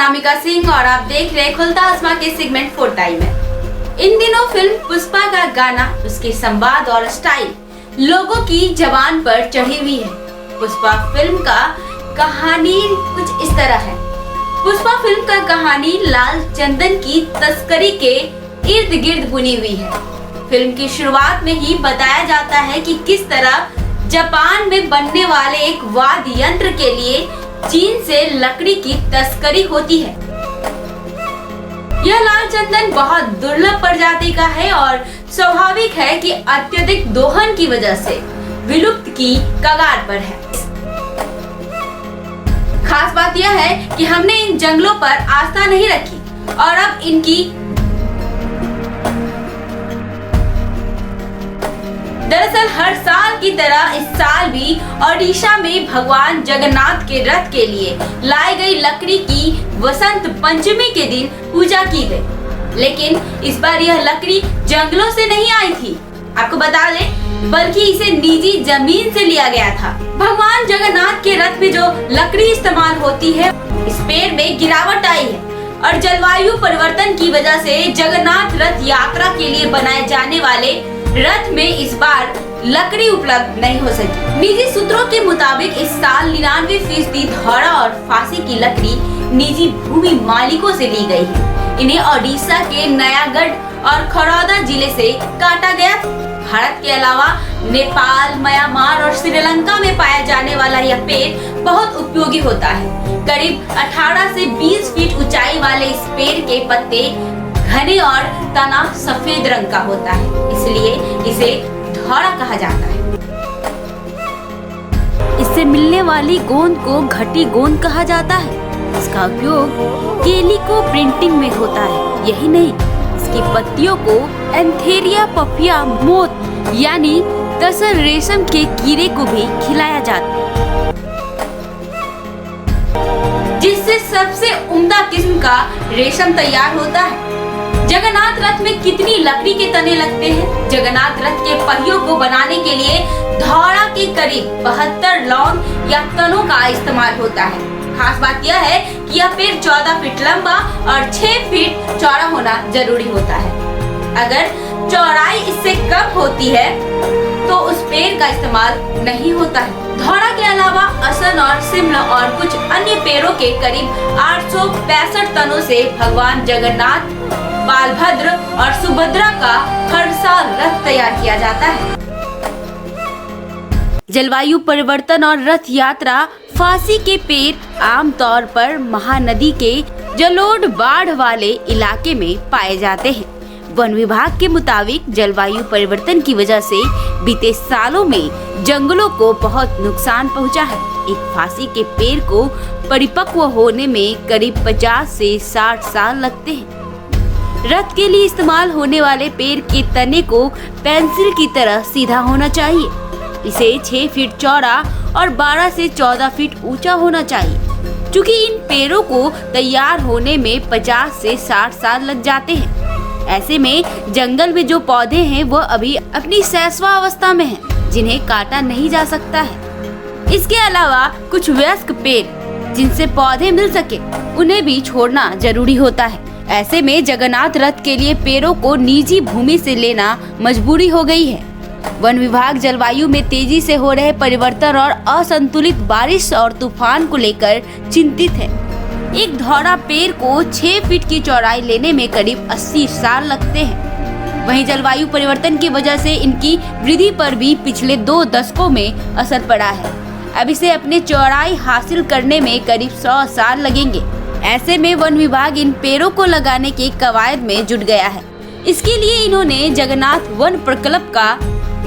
अनामिका सिंह और आप देख रहे खुलता आसमां के सेगमेंट 4 टाइम है। इन दिनों फिल्म पुष्पा का गाना, उसके संवाद और स्टाइल लोगों की जबान पर चढ़ी हुई है। पुष्पा फिल्म का कहानी कुछ इस तरह है। पुष्पा फिल्म का कहानी लाल चंदन की तस्करी के इर्द गिर्द बुनी हुई है। फिल्म की शुरुआत में ही बताया जाता है कि किस तरह जापान में बनने वाले एक वाद्य यंत्र के लिए चीन से लकड़ी की तस्करी होती है। यह लाल चंदन बहुत दुर्लभ प्रजाति का है और स्वाभाविक है कि अत्यधिक दोहन की वजह से विलुप्त की कगार पर है। खास बात यह है कि हमने इन जंगलों पर आस्था नहीं रखी और अब इनकी दरअसल हर साल की तरह इस साल भी ओडिशा में भगवान जगन्नाथ के रथ के लिए लाई गई लकड़ी की वसंत पंचमी के दिन पूजा की गई। लेकिन इस बार यह लकड़ी जंगलों से नहीं आई थी, आपको बता दें, बल्कि इसे निजी जमीन से लिया गया था। भगवान जगन्नाथ के रथ में जो लकड़ी इस्तेमाल होती है, इस पेड़ में गिरावट आई है और जलवायु परिवर्तन की वजह से जगन्नाथ रथ यात्रा के लिए बनाए जाने वाले रथ में इस बार लकड़ी उपलब्ध नहीं हो सकी। निजी सूत्रों के मुताबिक इस साल 99% धौरा और फांसी की लकड़ी निजी भूमि मालिकों से ली गई है। इन्हें ओडिशा के नयागढ़ और खरौदा जिले से काटा गया। भारत के अलावा नेपाल, म्यांमार और श्रीलंका में पाया जाने वाला यह पेड़ बहुत उपयोगी होता है। करीब 18 से 20 फीट ऊंचाई वाले इस पेड़ के पत्ते घने और तना सफेद रंग का होता है, इसलिए इसे धौरा कहा जाता है। इससे मिलने वाली गोंद को घटी गोंद कहा जाता है। इसका उपयोग कैलिको प्रिंटिंग में होता है। यही नहीं, इसकी पत्तियों को एंथेरिया पफिया मोथ यानी तसर रेशम के कीड़े को भी खिलाया जाता है, जिससे सबसे उम्दा किस्म का रेशम तैयार होता है। जगन्नाथ रथ में कितनी लकड़ी के तने लगते हैं? जगन्नाथ रथ के पहियों को बनाने के लिए धौरा के करीब 72 लौंग या तनों का इस्तेमाल होता है। खास बात यह है कि यह पेड़ 14 फीट लंबा और 6 फीट चौड़ा होना जरूरी होता है। अगर चौड़ाई इससे कम होती है तो उस पेड़ का इस्तेमाल नहीं होता है। धौरा के अलावा असन और सिमला और कुछ अन्य पेड़ों के करीब 865 तनों से भगवान जगन्नाथ, बालभद्र और सुभद्रा का हर साल रथ तैयार किया जाता है। जलवायु परिवर्तन और रथ यात्रा फांसी के पेड़ आमतौर पर महानदी के जलोढ़ बाढ़ वाले इलाके में पाए जाते हैं। वन विभाग के मुताबिक जलवायु परिवर्तन की वजह से बीते सालों में जंगलों को बहुत नुकसान पहुंचा है। एक फांसी के पेड़ को परिपक्व होने में करीब 50 से 60 साल लगते हैं। रथ के लिए इस्तेमाल होने वाले पेड़ के तने को पेंसिल की तरह सीधा होना चाहिए। इसे 6 फीट चौड़ा और 12 से 14 फीट ऊंचा होना चाहिए। चूँकि इन पेड़ों को तैयार होने में 50 से 60 साल लग जाते हैं, ऐसे में जंगल में जो पौधे हैं वो अभी अपनी शैशवावस्था में हैं, जिन्हें काटा नहीं जा सकता है। इसके अलावा कुछ वयस्क पेड़ जिनसे पौधे मिल सके, उन्हें भी छोड़ना जरूरी होता है। ऐसे में जगन्नाथ रथ के लिए पेड़ों को निजी भूमि से लेना मजबूरी हो गई है। वन विभाग जलवायु में तेजी से हो रहे परिवर्तन और असंतुलित बारिश और तूफान को लेकर चिंतित है। एक धौरा पेड़ को 6 फीट की चौड़ाई लेने में करीब 80 साल लगते हैं। वहीं जलवायु परिवर्तन की वजह से इनकी वृद्धि पर भी पिछले 2 दशकों में असर पड़ा है। अब इसे अपने चौड़ाई हासिल करने में करीब 100 साल लगेंगे। ऐसे में वन विभाग इन पेड़ों को लगाने की कवायद में जुट गया है। इसके लिए इन्होंने जगन्नाथ वन प्रकल्प का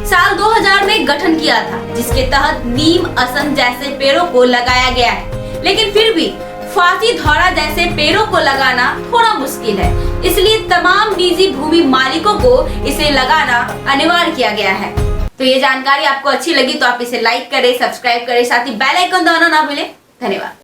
साल 2000 में गठन किया था, जिसके तहत नीम, असन जैसे पेड़ों को लगाया गया है। लेकिन फिर भी फांसी धौरा जैसे पेड़ों को लगाना थोड़ा मुश्किल है, इसलिए तमाम निजी भूमि मालिकों को इसे लगाना अनिवार्य किया गया है। तो ये जानकारी आपको अच्छी लगी तो आप इसे लाइक करें, सब्सक्राइब करें, साथ ही बेल आइकन दबाना ना भूलें। धन्यवाद।